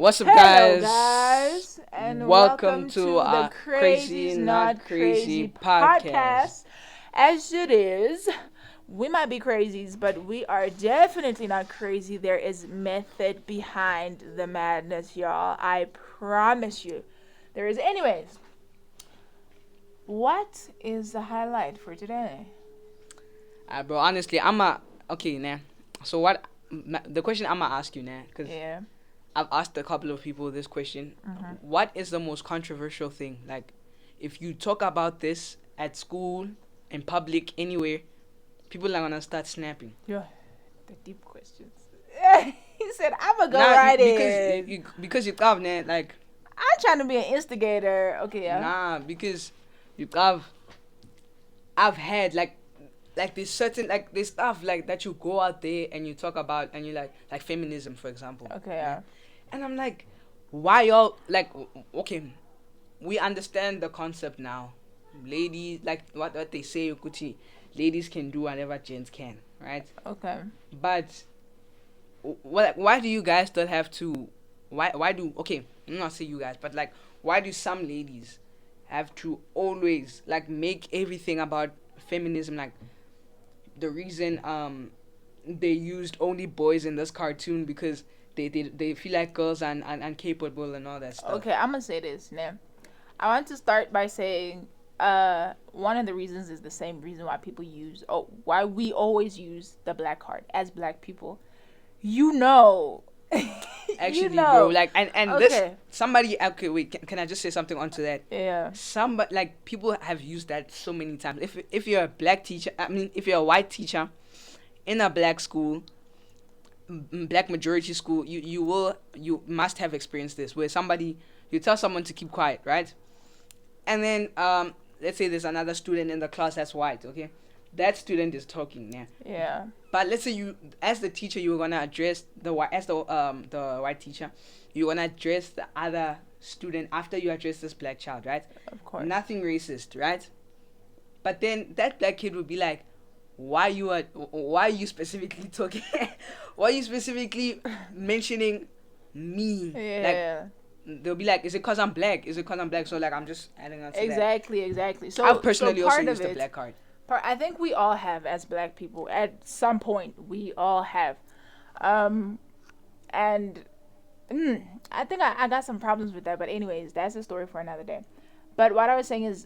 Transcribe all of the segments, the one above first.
What's up, Hello, guys? guys, and Welcome welcome to to the Crazy Crazies Not Not Crazy Crazy podcast. podcast. As it is, we might be crazies, but we are definitely not crazy. There is method behind the madness, y'all. I promise you. There is. Anyways, what is the highlight for today? Bro, honestly, okay now. So the question I'ma ask you now, because Yeah. I've asked a couple of people this question. Mm-hmm. What is the most controversial thing? Like, if you talk about this at school, in public, anywhere, people are gonna start snapping. Yeah. The deep questions. He said, "I'm gonna go Nah, right because in." you have like I'm trying to be an instigator. Okay, yeah. nah because you have I've had like there's certain like there's stuff like that you go out there and you talk about and you like feminism, for example. Okay, Yeah. yeah. And I'm like, why y'all like okay, we understand the concept now. Ladies, like what they say, Ukuti, ladies can do whatever gents can, right? Okay. But what why do you guys still have to why do okay, I'm not say you guys, but like why do some ladies have to always like make everything about feminism? Like the reason they used only boys in this cartoon because they feel like girls are incapable and all that stuff. Okay, I'm gonna say this now. I want to start by saying one of the reasons is the same reason why people use why we always use the black card as black people. You know. You Actually, bro, know. like and this Okay. somebody okay wait can I just say something onto that? Yeah. Somebody like people have used that so many times. If you're a black teacher, I mean if you're a white teacher in a black school, black majority school, you must have experienced this where somebody you tell someone to keep quiet, right? And then let's say there's another student in the class that's white, okay? That student is talking now. Yeah. But let's say you, as the teacher, you're gonna address the white teacher, you're gonna address the other student after you address this black child, right? Of course. Nothing racist, right? But then that black kid would be like, why are you specifically talking? Why are you specifically mentioning me? Like Yeah. they'll be like, is it cause I'm black? Is it cause I'm black? So like I'm just adding on to that. Exactly. I've So personally also part of used the it, black card. I think we all have as black people at some point. We all have, um, and I think I got some problems with that. But anyways, that's a story for another day. But what I was saying is,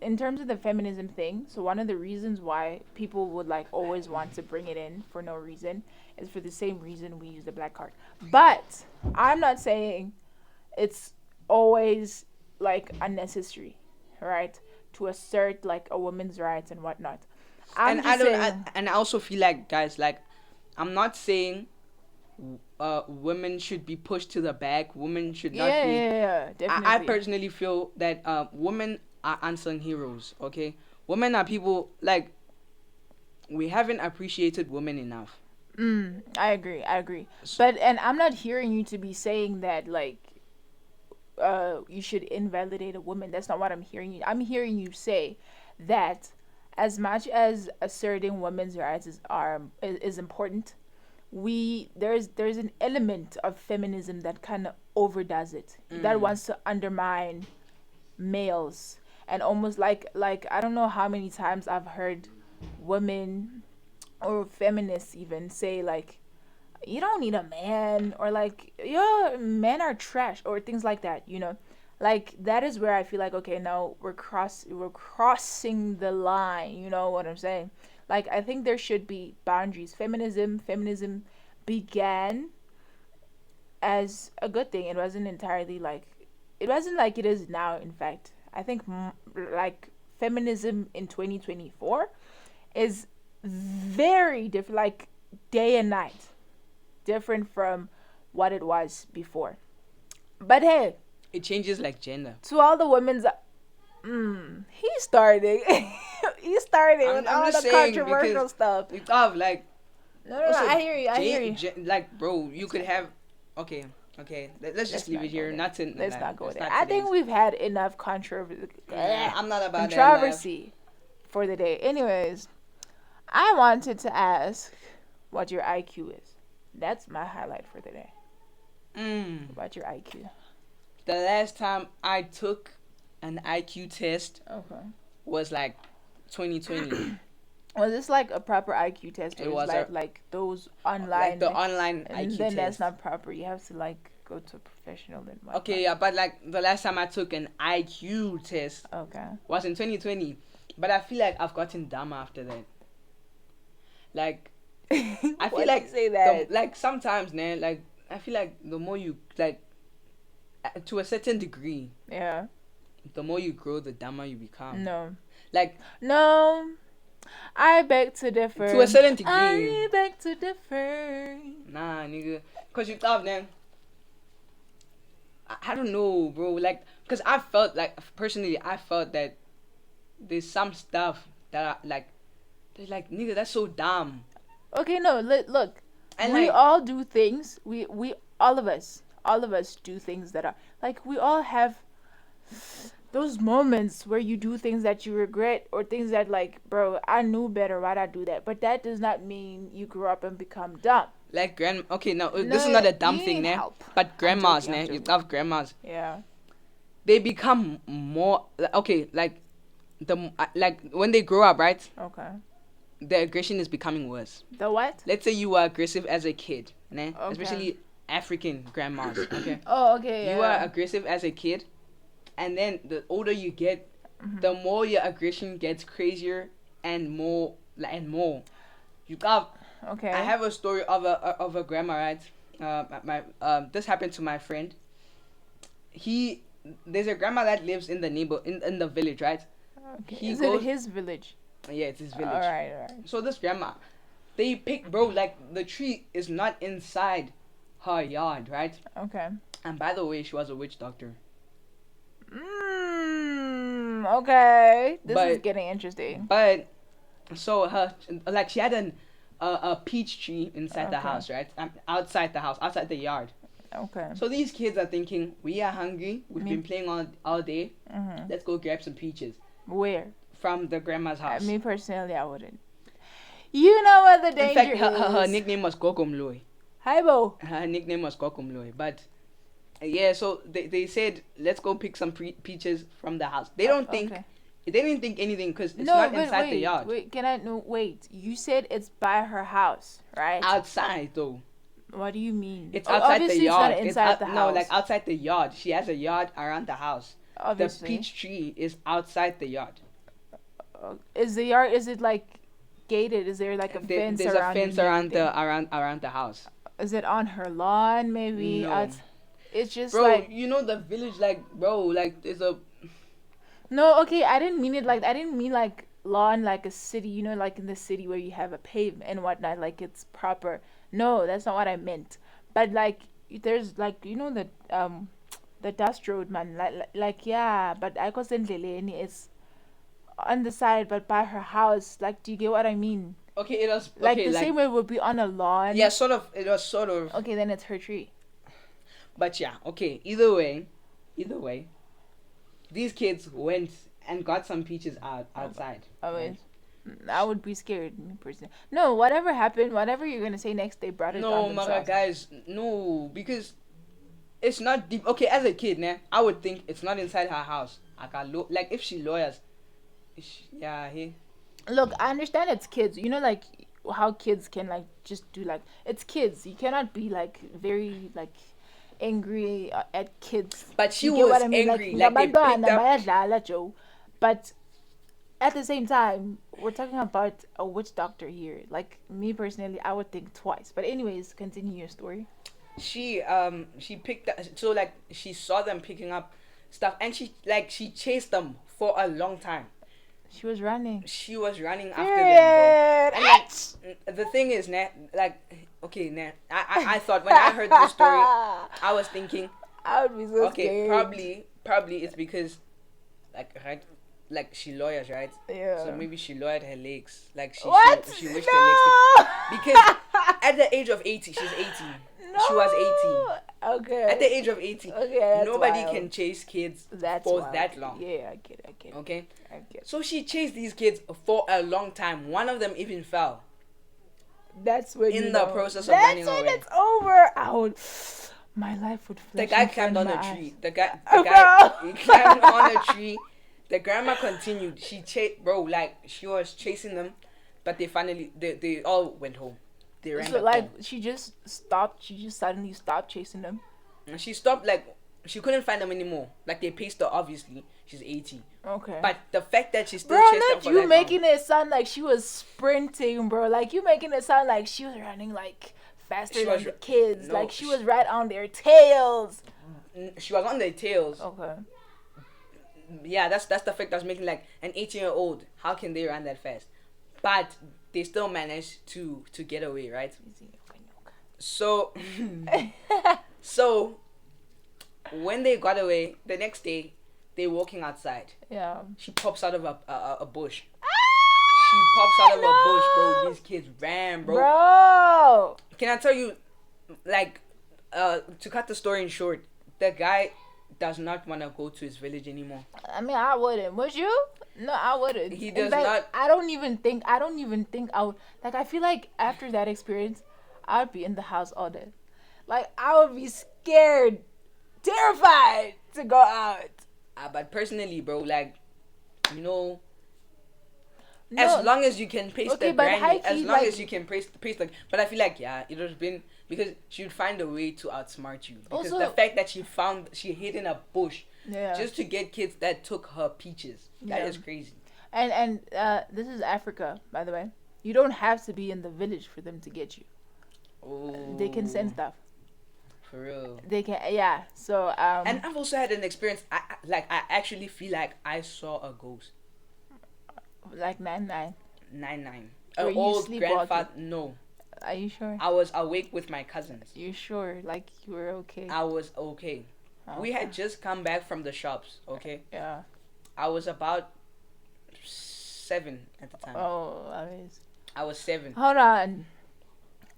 in terms of the feminism thing, so one of the reasons why people would like always want to bring it in for no reason is for the same reason we use the black card. But I'm not saying it's always like unnecessary, right? To assert like a woman's rights and whatnot. I'm And just saying, and I also feel like guys, like I'm not saying women should be pushed to the back. Women should not be. yeah, I definitely. personally feel that women are unsung heroes. Okay, women are people like we haven't appreciated women enough. I agree. But and I'm not hearing you to be saying that like you should invalidate a woman. That's not what I'm hearing you. I'm hearing you say that as much as asserting women's rights is important, there's an element of feminism that kind of overdoes it. That wants to undermine males and almost like I don't know how many times I've heard women or feminists even say like you don't need a man or like yo men are trash or things like that, you know. Like that is where I feel like okay, no, we're crossing the line, you know what I'm saying? Like I think there should be boundaries. Feminism began as a good thing. It wasn't entirely like it wasn't like it is now. In fact, I think like feminism in 2024 is very different, like day and night different from what it was before. But hey, It changes like gender. to all the women's, he's starting, he's starting with I'm all just the saying controversial because stuff. you have like No, also I hear you. I hear you. like bro, you could have okay. Okay, let's just Let's leave not it go here. there. Not to Let's like, not go it's there. not I today's. think we've had enough controversy. Yeah, I'm not about that life. Controversy for the day. Anyways, I wanted to ask what your IQ is. That's my highlight for the day. about your IQ? The last time I took an IQ test Okay. was like 2020. Was this like a proper IQ test, or It is was like those like online? the online And IQ then that's test. not proper. You have to like go to a professional and whatnot. Okay, yeah, but like the last time I took an IQ test Okay. was in 2020. But I feel like I've gotten dumber after that. Like I feel Why like you say that? like sometimes, man, like I feel like the more you like to a certain degree, Yeah. the more you grow, the dumber you become. No. Like No. I beg to differ. to a certain degree. I beg to differ. Nah, nigga, cause you thought, man. I don't know, bro. Like, cause I felt like personally, I felt that there's some stuff that I like. They're like, nigga, that's so dumb. Okay, no, look. And we like, all do things. We all of us do things that are like we all have those moments where you do things that you regret or things that like, bro, I knew better, why'd I do that? But that does not mean you grow up and become dumb. like okay, no, No, this is not a dumb you thing, need né? help. But grandmas, I'm né? joking. You love grandmas. Yeah. They become more okay, like like when they grow up, right? Okay. The aggression is becoming worse. The what? Let's say you were aggressive as a kid, né? Okay. Especially African grandmas, okay? Oh, okay. You Yeah. are aggressive as a kid, and then the older you get, the more your aggression gets crazier and more and more. You got. Okay. I have a story of a grandma, right? This happened to my friend. There's a grandma that lives in the in the village, right? Okay. Is it his village? Yeah, it's his village. All right. So this grandma, they pick, bro, like the tree is not inside her yard, right? Okay. And by the way, she was a witch doctor. Okay. This is But- getting interesting. But so her like she had a peach tree inside the Okay. house, right? Outside the house, outside the yard. Okay. So these kids are thinking, we are hungry. We've been playing all day. Let's go grab some peaches Where? from the grandma's house. Me personally, I wouldn't. You know what the In danger fact, her is. nickname was Kokomloi. Hi, Bo. Her nickname was Kokomloi. But yeah, so they said, let's go pick some peaches from the house. They don't think, Okay. they didn't think anything because it's No, not but inside wait, the yard. wait. Can I? No, wait. You said it's by her house, right? Outside though. What do you mean? It's outside the Obviously yard. It's not inside the No, house. like outside the yard. She has a yard around the house. Obviously. The peach tree is outside the yard. Is the yard? Is it like gated? Is there like a fence There's around? a fence it and around everything? around the house. Is it on her lawn? Maybe. No. It's just Bro, like you know the village, like, bro, like there's a no. Okay, I didn't mean it like I didn't mean like lawn like a city. You know, like in the city where you have a pavement and whatnot. Like it's proper. No, that's not what I meant. But like there's like you know the dust road man like yeah. But I go Leleni. It's on the side, but by her house. Like, do you get what I mean? okay. It was Like okay, the same way it would be on a lawn. Yeah, sort of. It was sort of. Okay, then it's her tree. But yeah, okay. Either way, these kids went and got some peaches outside. Always. I would be scared, me personally. No, whatever happened, whatever you're gonna say next, they brought it No, on Mara, themselves. guys, no, because it's not deep. Okay, as a kid, nah, I would think it's not inside her house. Like if she lawyers, yeah, he. Look, I understand it's kids. You know, like how kids can like just do like it's kids. You cannot be like very like angry at kids. But she You get was what I mean? angry. Like they picked ngabantwana up. bayadlala, Joe. But at the same time, we're talking about a witch doctor here. Like me personally, I would think twice. But anyways, continue your story. She picked up, so like she saw them picking up stuff and she chased them for a long time. She was running. She was running after them, bro. Period. And like the thing is, nah, like okay, nah, I thought when I heard this story, I was thinking, I would be so okay, scared. probably it's because like right, like she lawyers, right? Yeah. So maybe she lawyered her legs, like What? she wished No. her legs to, because at the age of 80, she's 18. No. She was 18. Okay. At the age of 18, Okay, that's nobody wild. can chase kids That's for wild. that long. Yeah, I get it. Okay? I get it. So she chased these kids for a long time. One of them even fell. That's when In you the know. process of That's running when away. it's over. I would. My life would The flash guy in climbed front of on my a eyes. tree. The Oh, guy, bro. he climbed on a tree. The grandma continued. She chased, bro, like, she was chasing them, but they all went home. They ran So back like home. she just stopped. She just suddenly stopped chasing them. And she stopped, like, she couldn't find them anymore. Like, they paced her, obviously. She's 80. Okay. But the fact that she still Bro, chased them not for you that making long. it sound like she was sprinting, bro. Like you making it sound like she was running like faster She than was, the kids. no, Like she was right on their tails. she was on their tails. Okay. Yeah, that's the fact that's making, like, an 18-year-old. How can they run that fast? But they still managed to get away, right? So, so when they got away, the next day, they're walking outside. Yeah. She pops out of a bush. She pops out of a bush, bro. These kids ran, bro. Bro. Can I tell you, like, to cut the story in short, the guy does not want to go to his village anymore. I mean, I wouldn't. Would you? No, I wouldn't. He In does fact, not. I don't even think I would. Like, I feel like after that experience, I would be in the house all day. Like, I would be scared, terrified to go out. But personally, bro, like, you know, No, as long as you can pace okay, the but granny, high-key, as long like- as you can pace the. But I feel like, yeah, it would have been because she would find a way to outsmart you. Because Also- the fact that she hid in a bush yeah. just to get kids that took her peaches, that Yeah. is crazy. And this is Africa, by the way. You don't have to be in the village for them to get you. Oh, They can send stuff. for real. They can, yeah. So And I've also had an experience. I actually feel like I saw a ghost. like 9-9. 9-9. Were An you old sleepwalking? grandfather. No, Are you sure? I was awake with my cousins. You sure? Like you were okay? I was okay. We had just come back from the shops. Okay, Yeah. I was about 7 at the time. Oh, always. I was 7. Hold on.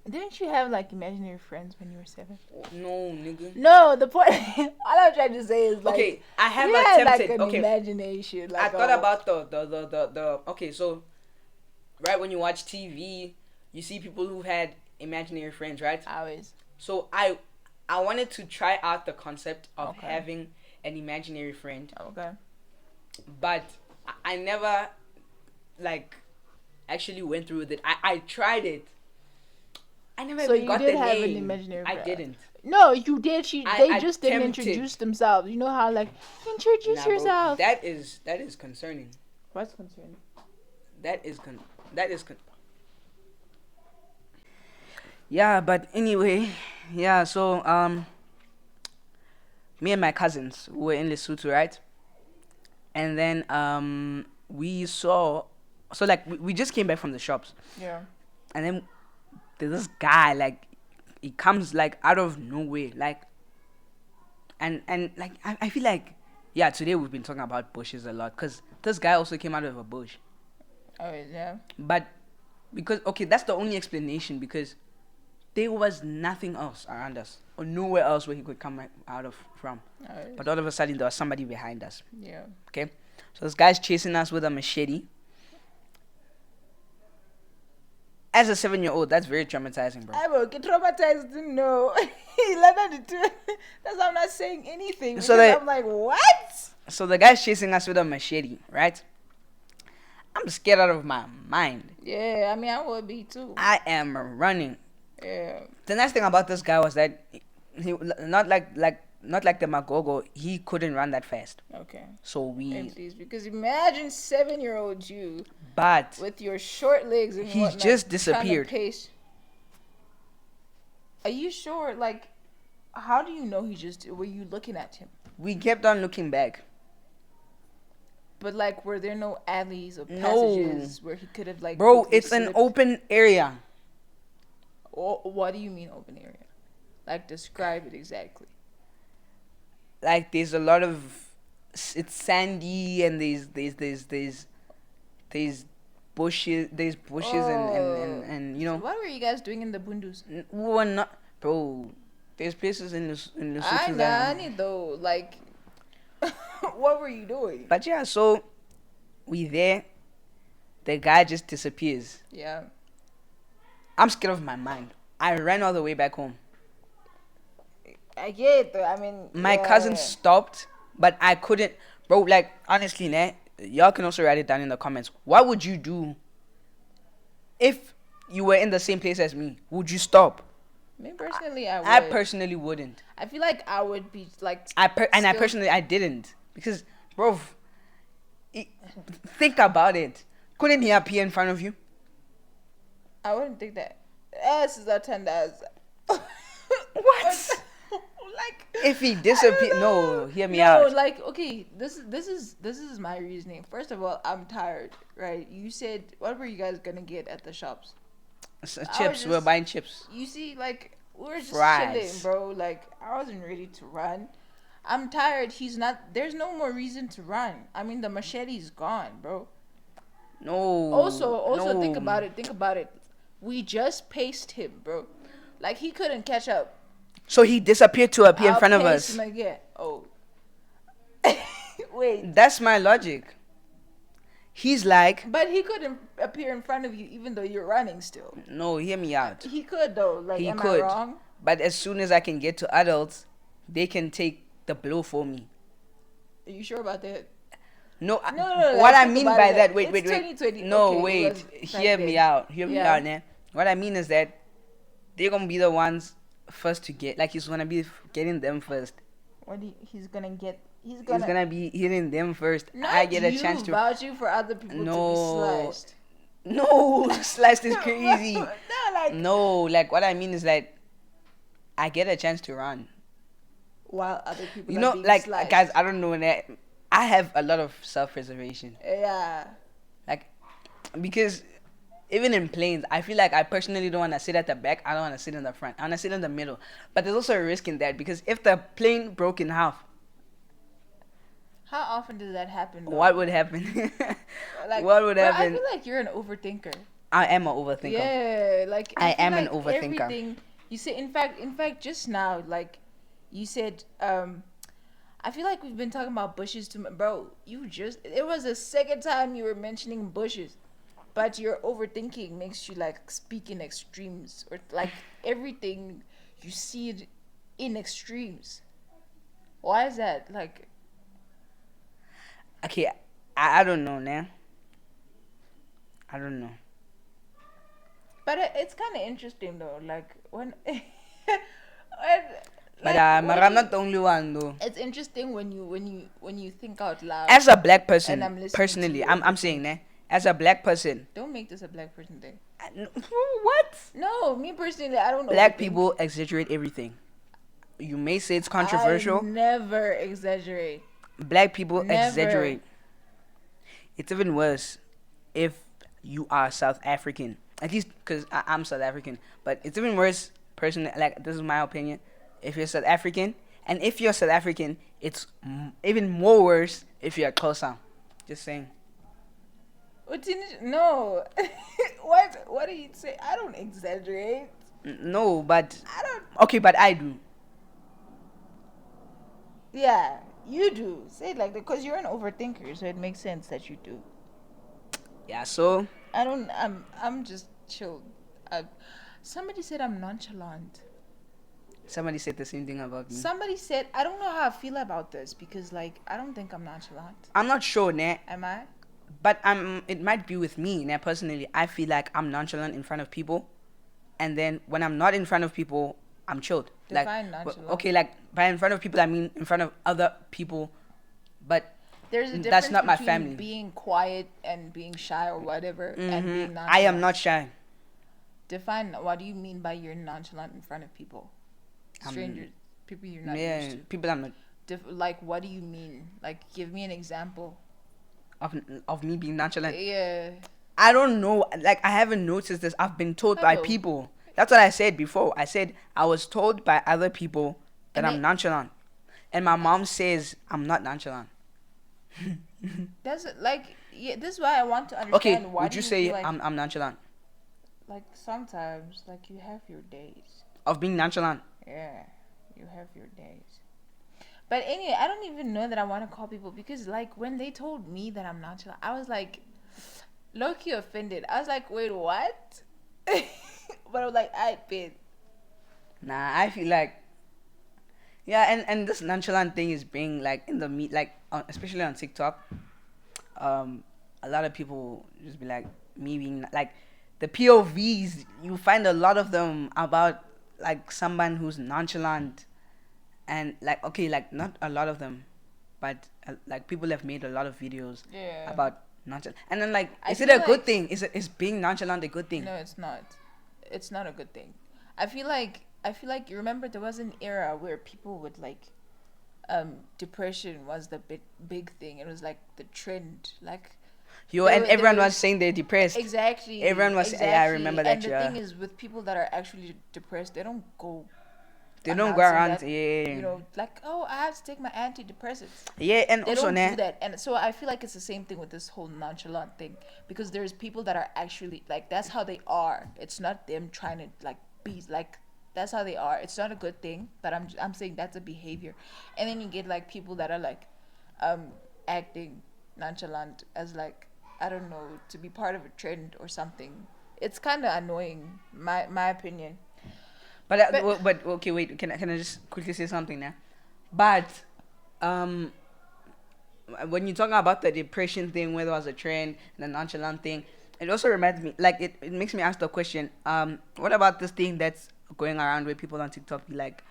Didn't you have like imaginary friends when you were 7? No, nigga. No, the point. All I'm trying to say is like. Okay, I have you had, attempted. like, an Okay, imagination. Like, I thought about the. Okay, so right when you watch TV, you see people who had imaginary friends, right? Always. So I wanted to try out the concept of Okay. having an imaginary friend, Okay. but I never like actually went through with it. I tried it. I never So even you got did the have an name. imaginary I friend. didn't. No, you did. They I just didn't attempted. introduce themselves. You know how like introduce Nah, bro, yourself. that is concerning. What's concerning? That is Yeah, but anyway, yeah. So me and my cousins were in Lesotho, right? And then we saw, so like we just came back from the shops, Yeah. and then there's this guy, like, he comes like out of nowhere, like, and like I feel like, yeah, today we've been talking about bushes a lot because this guy also came out of a bush. Oh yeah. But because, okay, that's the only explanation, because there was nothing else around us or nowhere else where he could come out of from. Oh, But all of a sudden there was somebody behind us. yeah. Okay, so this guy's chasing us with a machete. As a 7-year-old, that's very traumatizing, bro. I will get traumatized. No, 11 to 2. That's why I'm not saying anything. So Because they- I'm like, what? So the guy's chasing us with a machete, right? I'm scared out of my mind. Yeah, I mean, I would be too. I am running. Yeah. The nice thing about this guy was that he not like the Magogo, he couldn't run that fast. Okay. So we, Empties. Because imagine 7-year-old you but with your short legs and He whatnot, just trying to disappeared. pace. Are you sure? Like, how do you know he just? Were you looking at him? we kept on looking back. But like, were there no alleys or No. passages where he could have like? Bro, quickly it's an slipped? open area. What do you mean open area? Like, describe it exactly. Like, there's a lot of, it's sandy, and there's bushes, and you know, What were you guys doing in the bundus? we were not, bro. There's places in I Lesotho that, need though. Like, what were you doing? but yeah, so we there. The guy just disappears. Yeah. I'm scared of my mind. I ran all the way back home. I get it though. I mean, My cousin stopped, but I couldn't. Bro, like, honestly, nah, y'all can also write it down in the comments. What would you do if you were in the same place as me? Would you stop? Me personally, I would. I personally wouldn't. I feel like I would be like. I still- personally I didn't because, bro, think about it. Couldn't he appear in front of you? I wouldn't think that. Us is $10. What? Like If he disappeared, no, hear me no, out. like okay, this is my reasoning. First of all, I'm tired, right? You said what were you guys gonna get at the shops? Chips, we're buying chips. You see, like we were just Fries. chilling, bro. Like I wasn't ready to run. I'm tired. He's not. There's no more reason to run. I mean, the machete's gone, bro. No. Also, no. think about it. Think about it. We just paced him, bro. Like he couldn't catch up. So he disappeared to appear in front of Pace us. him again. Oh. Wait. That's my logic. He's like, But he couldn't appear in front of you even though you're running still. no, hear me out. He could though. Like, He am could. I wrong? But as soon as I can get to adults, they can take the blow for me. Are you sure about that? No, No, what like, I think mean about by it. that, wait. It's 2020. No, Okay, it wait. was Hear back me then. out. Hear me Yeah. out, man. What I mean is that they're gonna be the ones first to get. Like he's gonna be getting them first. He's gonna get? He's He's gonna. gonna be hitting them first. Not I get a you chance to. vouching for other people to No. be sliced. No, sliced is crazy. No, like No, like what I mean is that I get a chance to run. while other people You are know, being like sliced. guys, I don't know that. I have a lot of self-preservation. Yeah. Like, because even in planes, I feel like I personally don't want to sit at the back. I don't want to sit in the front. I want to sit in the middle. But there's also a risk in that because if the plane broke in half, How often does that happen? Though? what would happen? Like, what would bro, happen? I feel like you're an overthinker. I am an overthinker. Yeah, like I feel am an like overthinker. Everything you say, in fact, just now, like you said, I feel like we've been talking about bushes too much, bro. It was the second time you were mentioning bushes, but your overthinking makes you like speak in extremes or like everything you see it in extremes. Why is that? Like, Okay, I don't know, man. I don't know. but it's kind of interesting though. Like when. But when I'm you- not the only one though. It's interesting when you think out loud. As a black And I'm person, listening to personally, you I'm saying that as a black person, Don't make this a black person thing. what? No, me personally, I don't know. Black people exaggerate everything. You may say it's I controversial. never exaggerate. Black people Never. exaggerate. It's even worse if you are South African. At least because I'm South African. But it's even worse, personally, like, this is my opinion. If you're South African, and if you're South African, it's even more worse if you're Xhosa. Just saying. No. What do you say? I don't exaggerate. No, but I don't. okay, but I do. Yeah, you do. Say it like that because you're an overthinker, so it makes sense that you do. Yeah, so I don't. I'm just chilled. Somebody said I'm nonchalant. somebody said the same thing about me. Somebody said I don't know how I feel about this because like I don't think I'm nonchalant. I'm not sure, nah, Am I? but it might be with me. Now, personally, I feel like I'm nonchalant in front of people, and then when I'm not in front of people, I'm chilled. Define nonchalant. Okay, like by in front of people, I mean in front of other people, but There's a difference that's not my between family. being quiet and being shy or whatever, and being nonchalant. I am not shy. Define what do you mean by you're nonchalant in front of people? Strangers, people you're not Yeah, used to. people I'm not Like, what do you mean? Like, give me an example. of me being nonchalant. Yeah. I don't know. Like, I haven't noticed this. I've been told by Oh. people. That's what I said before. I said I was told by other people that And I'm nonchalant, and my mom says I'm not nonchalant. That's like, yeah. This is why I want to understand. Okay, Why would do you say feel like, I'm nonchalant like sometimes like you have your days. of being nonchalant? Yeah, you have your days. But anyway, I don't even know that I want to call people because, like, when they told me that I'm nonchalant, I was like, low-key offended. I was like, wait, what? But I was like, I bet. Nah, I feel like Yeah, and this nonchalant thing is being like in the meat, like especially on TikTok. Um, a lot of people just be like me being like the POVs. You find a lot of them about like someone who's nonchalant and like okay, like not a lot of them, but like people have made a lot of videos Yeah. about nonchalant. And then like, I is it feel a good like thing? Is being nonchalant a good thing? no, it's not. It's not a good thing. I feel like you remember there was an era where people would like depression was the big thing. It was like the trend. Like Yo, and there everyone was was saying they're depressed. exactly Everyone was, yeah, I exactly. remember And that. the Yeah, thing is with people that are actually depressed, they don't go they don't go announcing around. that, Yeah, like, oh, I have to take my antidepressants. yeah, and They also, don't nah, do that. And so I feel like it's the same thing with this whole nonchalant thing, because there's people that are actually like that's how they are. It's not them trying to like be like that's how they are. It's not a good thing, but I'm saying that's a behavior. And then you get like people that are like um acting nonchalant as like, I don't know, to be part of a trend or something. It's kind of annoying, my opinion. but But but okay, wait, can I just quickly say something now? But um, when you're talking about the depression thing, whether it was a trend and the nonchalant thing, it also reminds me, like, it makes me ask the question, what about this thing that's going around where people on TikTok be like,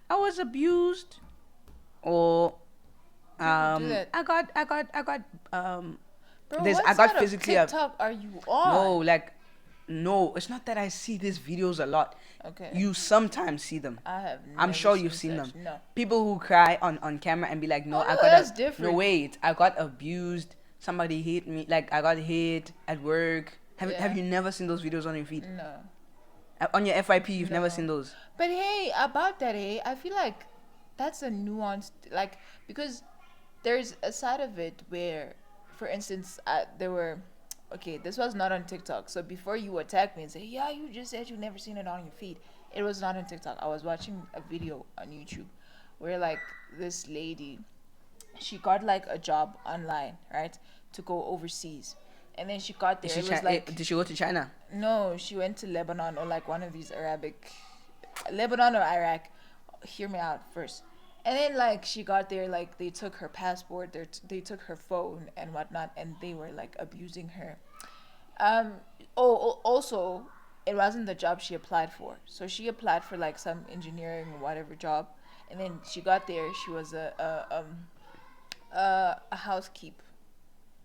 I was abused, or people do that. I got Bro, there's what I got side of physically TikTok are you on? no, like, no, it's not that I see these videos a lot. Okay. You sometimes see them. I have I'm never sure seen you've seen such. them. No. People who cry on camera and be like, no, Oh I no, got that's no, different. wait, I got abused. Somebody hit me. Like, I got hit at work. Have Yeah. you never seen those videos on your feed? No. On your FYP, you've never No. seen those. But hey, about that, hey, I feel like that's a nuanced, like, because there's a side of it where, for instance, there were, okay, this was not on TikTok. So before you attack me and say, yeah, you just said you never seen it on your feed, it was not on TikTok. I was watching a video on YouTube where, like, this lady, she got like a job online, right, to go overseas. And then she got there. It was like, Did she go to China? no, she went to Lebanon or like one of these Lebanon or Iraq. Hear me out first. And then like she got there, like they took her passport, they took her phone and whatnot, and they were like abusing her. Um. Also, it wasn't the job she applied for. So she applied for like some engineering or whatever job, and then she got there. She was a housekeeper.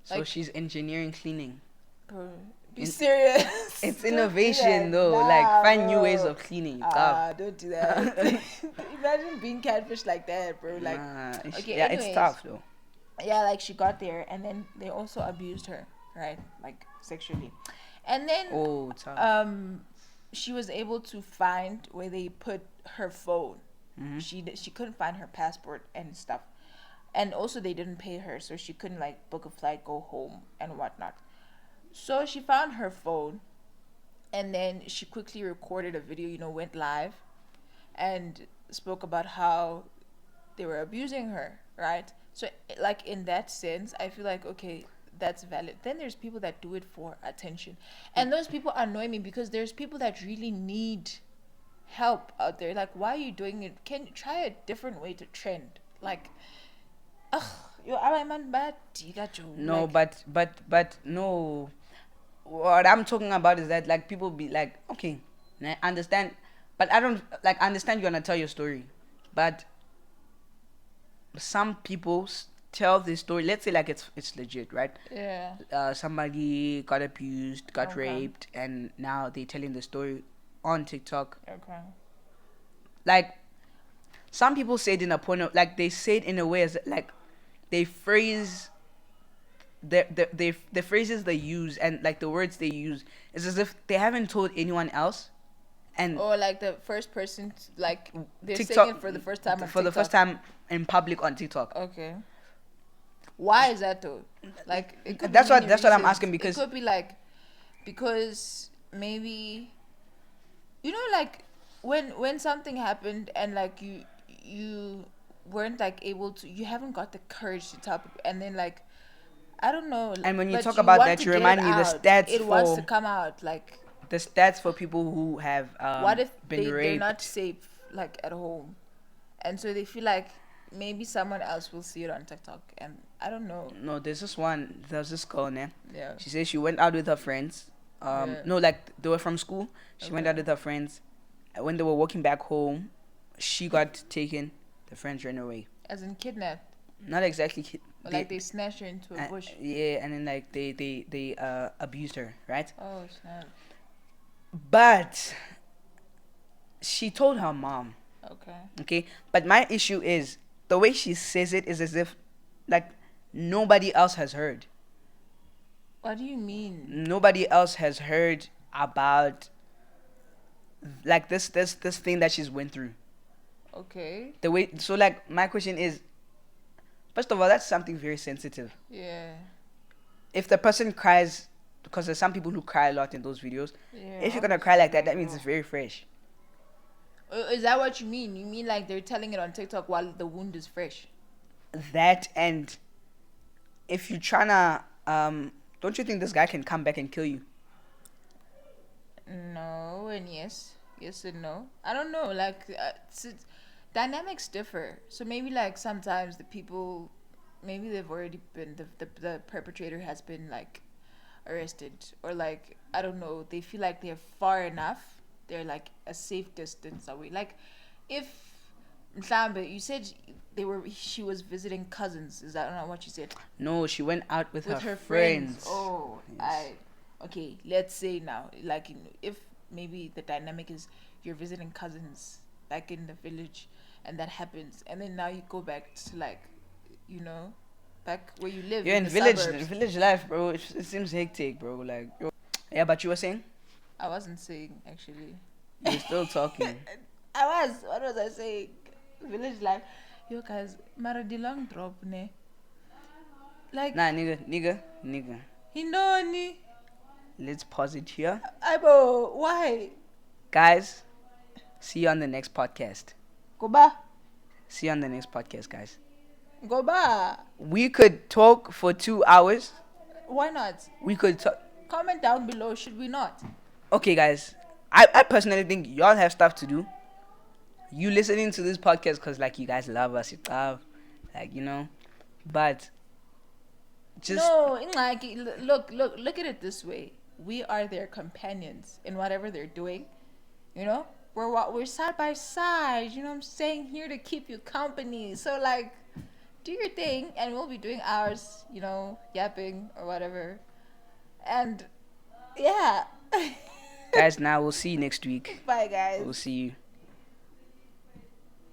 So Like, she's engineering cleaning. bro, be In- serious. It's Don't do innovation that. though. Nah, like, find new ways bro. of cleaning. Don't do that. Imagine being catfish like that, bro. Like, okay, yeah, anyways, it's tough though. yeah, like she got there, and then they also abused her, right? Like sexually, and then Oh, tough. she was able to find where they put her phone. Mhm. She couldn't find her passport and stuff, and also they didn't pay her, so she couldn't like book a flight, go home, and whatnot. So she found her phone, and then she quickly recorded a video. Went live, and spoke about how they were abusing her, right? So, like, in that sense, I feel like, okay, that's valid. Then there's people that do it for attention, and those people annoy me because there's people that really need help out there. Like, why are you doing it? Can you try a different way to trend? Like, ugh, I'm bad. No, Like, but no. What I'm talking about is that like people be like, okay, I understand, but I don't like understand you wanna tell your story, but some people tell this story. Let's say like it's legit, right? yeah, Somebody got abused, got okay, raped, and now they're telling the story on TikTok. okay, Like, some people say it in a point of like they say it in a way as like they phrase the phrases they use and like the words they use is as if they haven't told anyone else, and or like the first person, like they're TikTok saying it for the first time on for the first TikTok. time in public on TikTok. Okay. Why is that though? Like, it could be That's what many that's what I'm reasons. asking, because it could be like because maybe like when something happened and like you weren't like able to, you haven't got the courage to tell people, and then like, I don't know. And when you but talk you about want that, to you get remind it me the out. stats It wants to for come out. Like, people who have what if been they're raped. not safe like at home? and so they feel like maybe someone else will see it on TikTok, and I don't know. No, there's this girl, ne? Yeah. She says she went out with her friends. Yeah. No, like they were from school. She went Okay. out with her friends. When they were walking back home, she got taken. The friends ran away. As in kidnapped. Not exactly. Or like they snatched her into a bush. Yeah, and then like they abused her, right? Oh snap. But she told her mom. Okay. Okay, but my issue is the way she says it is as if like nobody else has heard. What do you mean? Nobody else has heard about like this thing that she's went through. Okay. The way so like my question is, first of all, that's something very sensitive. Yeah. If the person cries, because there's some people who cry a lot in those videos. Yeah. If you're gonna cry like that, that means it's very fresh. Is that what you mean? You mean like they're telling it on TikTok while the wound is fresh? That, and if you're trying to don't you think this guy can come back and kill you? No and yes. Yes and no. I don't know. Like, dynamics differ. So maybe like sometimes the people, maybe they've already been the perpetrator has been like arrested, or like I don't know. They feel like they're far enough. They're like a safe distance away. Like, if Mhlambe, you said she was visiting cousins. Is that not what you said? No, she went out with With her her friends. Oh, Yes. Okay. Let's say now, like, if maybe the dynamic is you're visiting cousins back in the village, and that happens, and then now you go back to like, back where you live. You're in the village suburbs. village life, bro. It seems hectic, bro. Like, yeah, but you were saying I wasn't saying actually. you're still talking. I was. What was I saying? Village life. Yo guys, mara di long drop ne. Like, Nah, nigga. Hinoni. Let's pause it here, Abo, why? guys. See you on the next podcast. Go ba. See you on the next podcast, guys. Go ba. We could talk for 2 hours. Why not? We could talk. Comment down below, should we not? Okay, guys. I personally think y'all have stuff to do. You listening to this podcast because like you guys love us, like but just No, in like, look at it this way. We are their companions in whatever they're doing. We're side by side. You know what I'm saying? Here to keep you company. So like, do your thing, and we'll be doing ours. Yapping or whatever. And yeah. guys. Now we'll see you next week. Bye, guys. We'll see you.